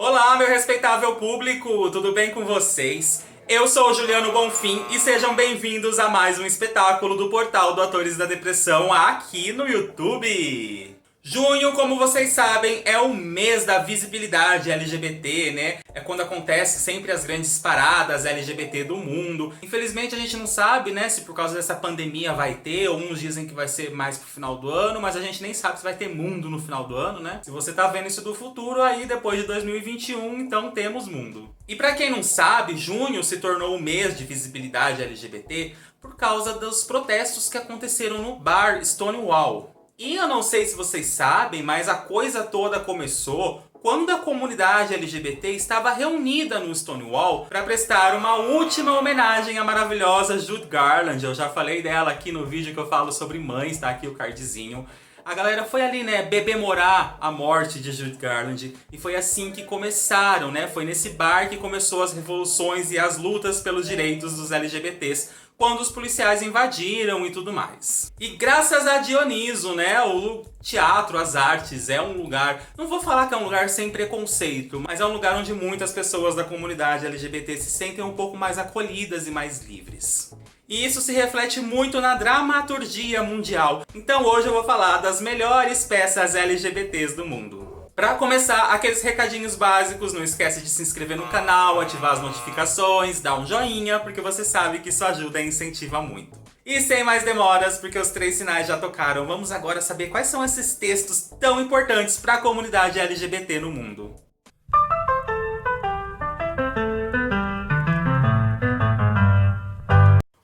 Olá, meu respeitável público, tudo bem com vocês? Eu sou o Juliano Bonfim e sejam bem-vindos a mais um espetáculo do Portal do Atores da Depressão aqui no YouTube. Junho, como vocês sabem, é o mês da visibilidade LGBT, né? É quando acontece sempre as grandes paradas LGBT do mundo. Infelizmente a gente não sabe, né, se por causa dessa pandemia vai ter, ou uns dizem que vai ser mais pro final do ano, mas a gente nem sabe se vai ter mundo no final do ano, né? Se você tá vendo isso do futuro, aí depois de 2021, então temos mundo. E pra quem não sabe, junho se tornou o mês de visibilidade LGBT por causa dos protestos que aconteceram no bar Stonewall. E eu não sei se vocês sabem, mas a coisa toda começou quando a comunidade LGBT estava reunida no Stonewall para prestar uma última homenagem à maravilhosa Judy Garland. Eu já falei dela aqui no vídeo que eu falo sobre mães, tá aqui o cardzinho. A galera foi ali, né, bebemorar a morte de Judy Garland. E foi assim que começaram, né? Foi nesse bar que começou as revoluções e as lutas pelos direitos dos LGBTs. Quando os policiais invadiram e tudo mais. E graças a Dioniso, né, o teatro, as artes, é um lugar... Não vou falar que é um lugar sem preconceito, mas é um lugar onde muitas pessoas da comunidade LGBT se sentem um pouco mais acolhidas e mais livres. E isso se reflete muito na dramaturgia mundial. Então hoje eu vou falar das melhores peças LGBTs do mundo. Pra começar, aqueles recadinhos básicos, não esquece de se inscrever no canal, ativar as notificações, dar um joinha, porque você sabe que isso ajuda e incentiva muito. E sem mais demoras, porque os 3 sinais já tocaram, vamos agora saber quais são esses textos tão importantes para a comunidade LGBT no mundo.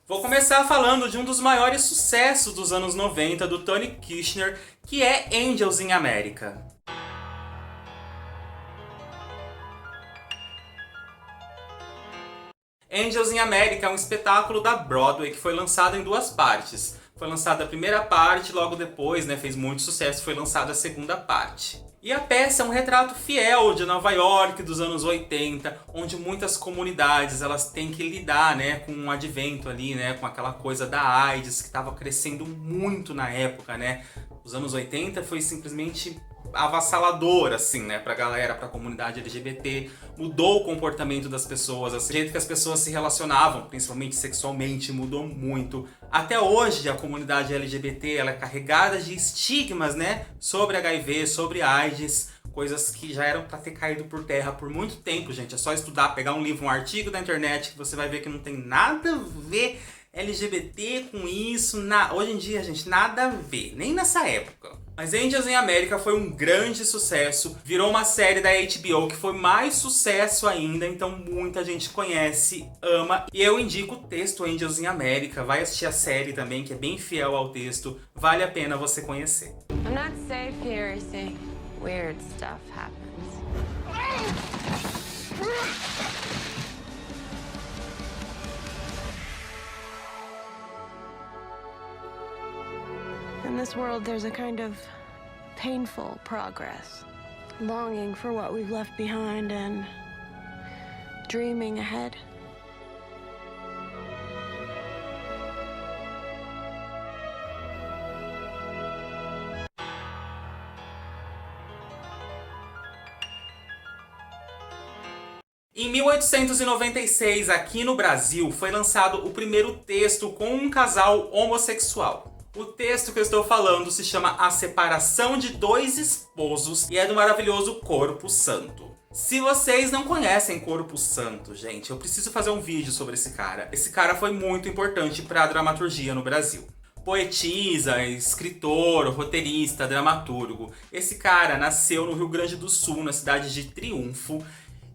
Vou começar falando de um dos maiores sucessos dos anos 90 do Tony Kushner, que é Angels in America. Angels in America é um espetáculo da Broadway que foi lançado em 2 partes. Foi lançada a primeira parte, logo depois, né, fez muito sucesso, foi lançada a segunda parte. E a peça é um retrato fiel de Nova York dos anos 80, onde muitas comunidades elas têm que lidar, né, com um advento ali, né, com aquela coisa da AIDS que estava crescendo muito na época, né. Os anos 80 foi simplesmente avassalador, assim, né, pra galera, pra comunidade LGBT, mudou o comportamento das pessoas, o jeito que as pessoas se relacionavam, principalmente sexualmente, mudou muito. Até hoje, a comunidade LGBT, ela é carregada de estigmas, né, sobre HIV, sobre AIDS, coisas que já eram pra ter caído por terra por muito tempo, gente. É só estudar, pegar um livro, um artigo da internet, que você vai ver que não tem nada a ver LGBT com isso, hoje em dia, gente, nada a ver, nem nessa época. Mas Angels in America foi um grande sucesso, virou uma série da HBO que foi mais sucesso ainda, então muita gente conhece, ama. E eu indico o texto Angels in America, vai assistir a série também, que é bem fiel ao texto, vale a pena você conhecer. I'm not safe here, you see. Weird stuff happens. In this world, there's a kind of painful progress. Longing for what we've left behind and dreaming ahead. Em 1896, aqui no Brasil, foi lançado o primeiro texto com um casal homossexual. O texto que eu estou falando se chama A Separação de Dois Esposos e é do maravilhoso Corpo Santo. Se vocês não conhecem Corpo Santo, gente, eu preciso fazer um vídeo sobre esse cara. Esse cara foi muito importante para a dramaturgia no Brasil. Poetisa, escritor, roteirista, dramaturgo. Esse cara nasceu no Rio Grande do Sul, na cidade de Triunfo.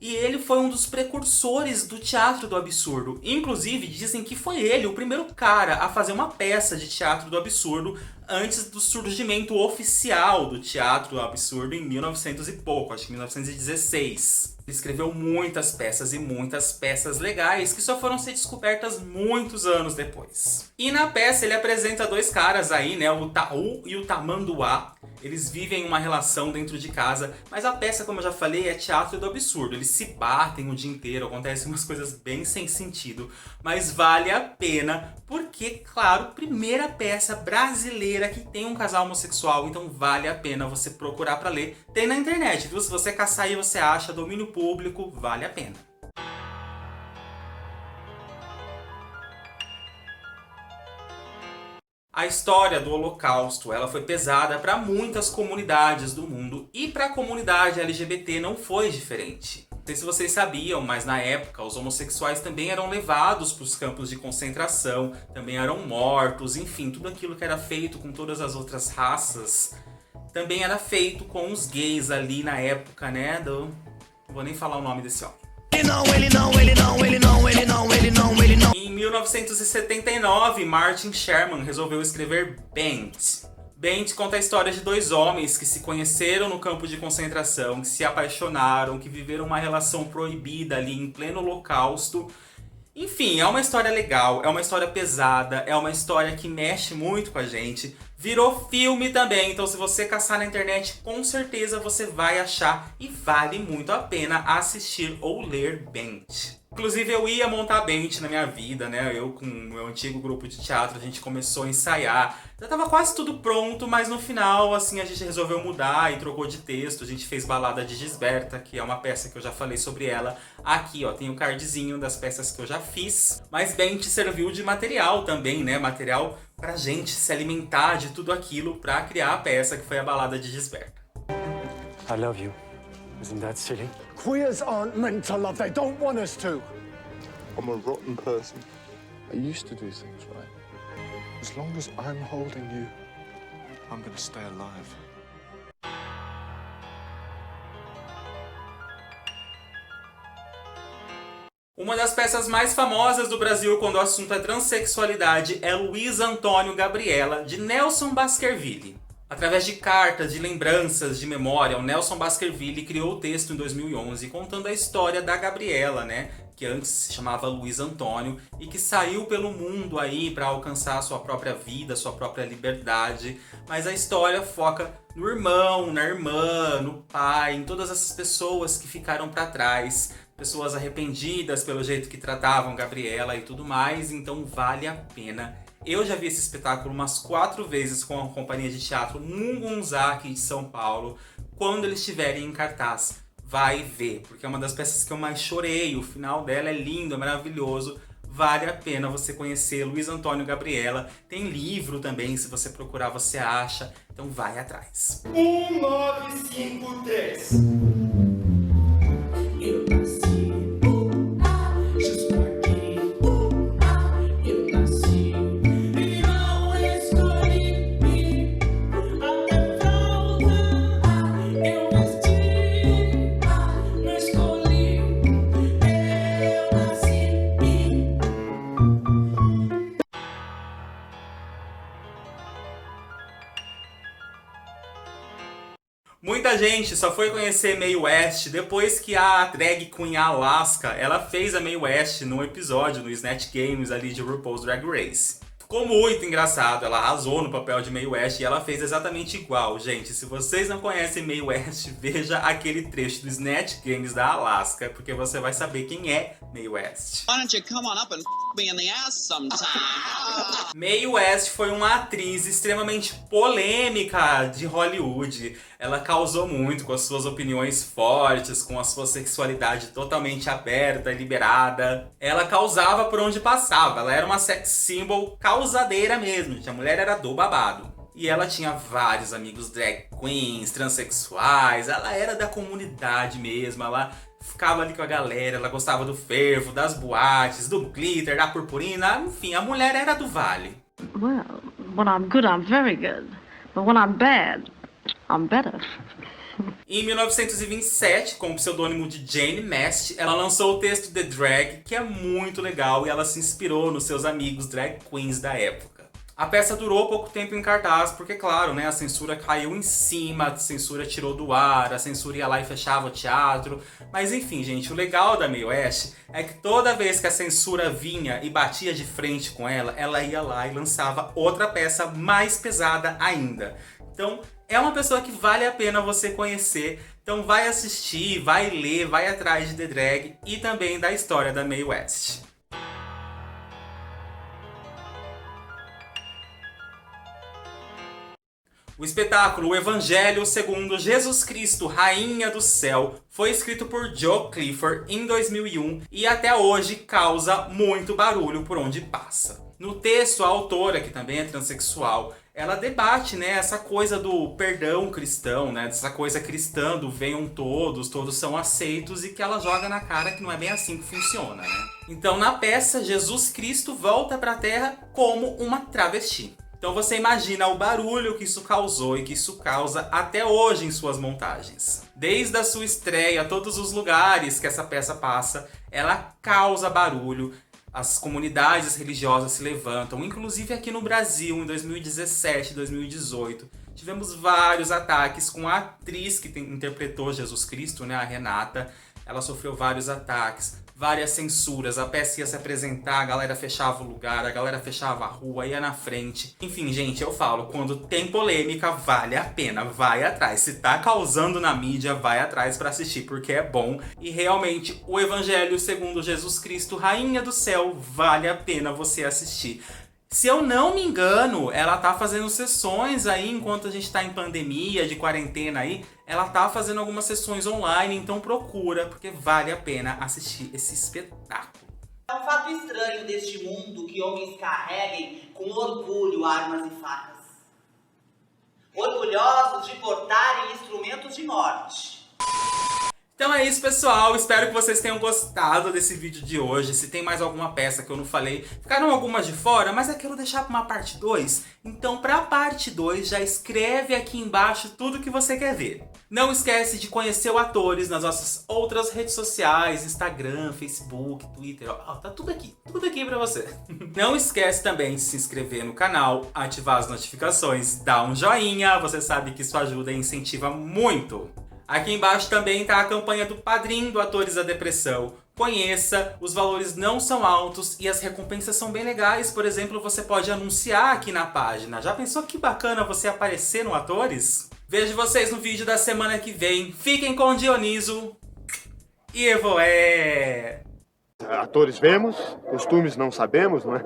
E ele foi um dos precursores do teatro do absurdo. Inclusive, dizem que foi ele o primeiro cara a fazer uma peça de teatro do absurdo antes do surgimento oficial do teatro do absurdo em 1900 e pouco, acho que 1916. Ele escreveu muitas peças e muitas peças legais que só foram ser descobertas muitos anos depois. E na peça ele apresenta 2 caras aí, né, o Taú e o Tamanduá. eles vivem uma relação dentro de casa, mas a peça, como eu já falei, é teatro do absurdo. Eles se batem o dia inteiro, acontecem umas coisas bem sem sentido, mas vale a pena porque, claro, primeira peça brasileira que tem um casal homossexual, então vale a pena você procurar pra ler. Tem na internet, viu? Se você caçar aí você acha, domínio público, vale a pena. A história do Holocausto, ela foi pesada para muitas comunidades do mundo e para a comunidade LGBT não foi diferente. Não sei se vocês sabiam, mas na época os homossexuais também eram levados para os campos de concentração, também eram mortos, enfim, tudo aquilo que era feito com todas as outras raças também era feito com os gays ali na época, né? Não vou nem falar o nome desse homem. Em 1979, Martin Sherman resolveu escrever Bent. Bent conta a história de dois homens que se conheceram no campo de concentração, que se apaixonaram, que viveram uma relação proibida ali em pleno Holocausto. Enfim, é uma história legal, é uma história pesada, é uma história que mexe muito com a gente. Virou filme também, então se você caçar na internet, com certeza você vai achar e vale muito a pena assistir ou ler Bent. Inclusive eu ia montar Bent na minha vida, né? Eu com o meu antigo grupo de teatro, a gente começou a ensaiar. Já tava quase tudo pronto, mas no final, assim, a gente resolveu mudar e trocou de texto. A gente fez Balada de Gisberta, que é uma peça que eu já falei sobre ela. Aqui, ó, tem o cardzinho das peças que eu já fiz. Mas Bent serviu de material também, né? Material pra gente se alimentar de tudo aquilo pra criar a peça que foi a Balada de Gisberta. I love you. Isn't that silly? Queers aren't meant to love, they don't want us to. I'm a rotten person. I used to do things right. As long as I'm holding you, I'm gonna stay alive. Uma das peças mais famosas do Brasil quando o assunto é transexualidade é Luiz Antônio Gabriela, de Nelson Baskerville. Através de cartas, de lembranças, de memória, o Nelson Baskerville criou o texto em 2011 contando a história da Gabriela, né? Que antes se chamava Luiz Antônio e que saiu pelo mundo aí para alcançar a sua própria vida, sua própria liberdade. Mas a história foca no irmão, na irmã, no pai, em todas essas pessoas que ficaram para trás. Pessoas arrependidas pelo jeito que tratavam Gabriela e tudo mais, então vale a pena. Eu já vi esse espetáculo umas 4 vezes com a companhia de teatro Mungunzá aqui de São Paulo. Quando eles estiverem em cartaz, vai ver, porque é uma das peças que eu mais chorei. O final dela é lindo, é maravilhoso. Vale a pena você conhecer Luiz Antônio Gabriela. Tem livro também, se você procurar você acha. Então vai atrás. 1953. Eu nasci. Muita gente só foi conhecer Mae West depois que a drag queen Alaska, ela fez a Mae West num episódio no Snatch Games ali de RuPaul's Drag Race. Ficou muito engraçado, ela arrasou no papel de Mae West e ela fez exatamente igual. Gente, se vocês não conhecem Mae West, veja aquele trecho do Snatch Games da Alaska, porque você vai saber quem é Mae West. Why don't you come on up and me in the ass sometime? Mae West foi uma atriz extremamente polêmica de Hollywood. Ela causou muito com as suas opiniões fortes, com a sua sexualidade totalmente aberta e liberada. Ela causava por onde passava, ela era uma sex symbol causadeira mesmo, gente. A mulher era do babado. E ela tinha vários amigos drag queens, transexuais, ela era da comunidade mesmo, ela ficava ali com a galera, ela gostava do fervo, das boates, do glitter, da purpurina, enfim, a mulher era do vale. Well, when I'm good, I'm very good. But when I'm bad, I'm better. Em 1927, com o pseudônimo de Jane Mast, ela lançou o texto The Drag, que é muito legal e ela se inspirou nos seus amigos drag queens da época. A peça durou pouco tempo em cartaz, porque claro, né, a censura caiu em cima, a censura tirou do ar, a censura ia lá e fechava o teatro. Mas enfim, gente, o legal da Mae West é que toda vez que a censura vinha e batia de frente com ela, ela ia lá e lançava outra peça mais pesada ainda. Então, É uma pessoa que vale a pena você conhecer. Então vai assistir, vai ler, vai atrás de The Drag e também da história da Mae West. O espetáculo O Evangelho segundo Jesus Cristo, Rainha do Céu, foi escrito por Joe Clifford em 2001 e até hoje causa muito barulho por onde passa. No texto, a autora, que também é transexual, ela debate, né, essa coisa do perdão cristão, né, dessa coisa cristã do venham todos são aceitos, e que ela joga na cara que não é bem assim que funciona, né? Então, na peça, Jesus Cristo volta para a Terra como uma travesti. Então você imagina o barulho que isso causou e que isso causa até hoje em suas montagens. Desde a sua estreia, todos os lugares que essa peça passa, ela causa barulho. As comunidades religiosas se levantam, inclusive aqui no Brasil, em 2017, 2018. Tivemos vários ataques com a atriz que interpretou Jesus Cristo, né, a Renata. Ela sofreu vários ataques, várias censuras. A peça ia se apresentar, a galera fechava o lugar, a galera fechava a rua, ia na frente. Enfim, gente, eu falo, quando tem polêmica, vale a pena, vai atrás. Se tá causando na mídia, vai atrás pra assistir, porque é bom. E realmente, o Evangelho segundo Jesus Cristo, Rainha do Céu, vale a pena você assistir. Se eu não me engano, ela tá fazendo sessões aí, enquanto a gente tá em pandemia, de quarentena aí, ela tá fazendo algumas sessões online, então procura, porque vale a pena assistir esse espetáculo. É um fato estranho deste mundo que homens carreguem com orgulho armas e facas. Orgulhosos de portarem instrumentos de morte. Então é isso, pessoal. Espero que vocês tenham gostado desse vídeo de hoje. Se tem mais alguma peça que eu não falei, ficaram algumas de fora, mas eu quero deixar para uma parte 2. Então, para a parte 2, já escreve aqui embaixo tudo que você quer ver. Não esquece de conhecer o Atores nas nossas outras redes sociais, Instagram, Facebook, Twitter. Ó, tá tudo aqui para você. Não esquece também de se inscrever no canal, ativar as notificações, dar um joinha. Você sabe que isso ajuda e incentiva muito. Aqui embaixo também está a campanha do Padrim do Atores da Depressão. Conheça, os valores não são altos e as recompensas são bem legais. Por exemplo, você pode anunciar aqui na página. Já pensou que bacana você aparecer no Atores? Vejo vocês no vídeo da semana que vem. Fiquem com Dioniso e Evoé! Atores vemos, costumes não sabemos, não é?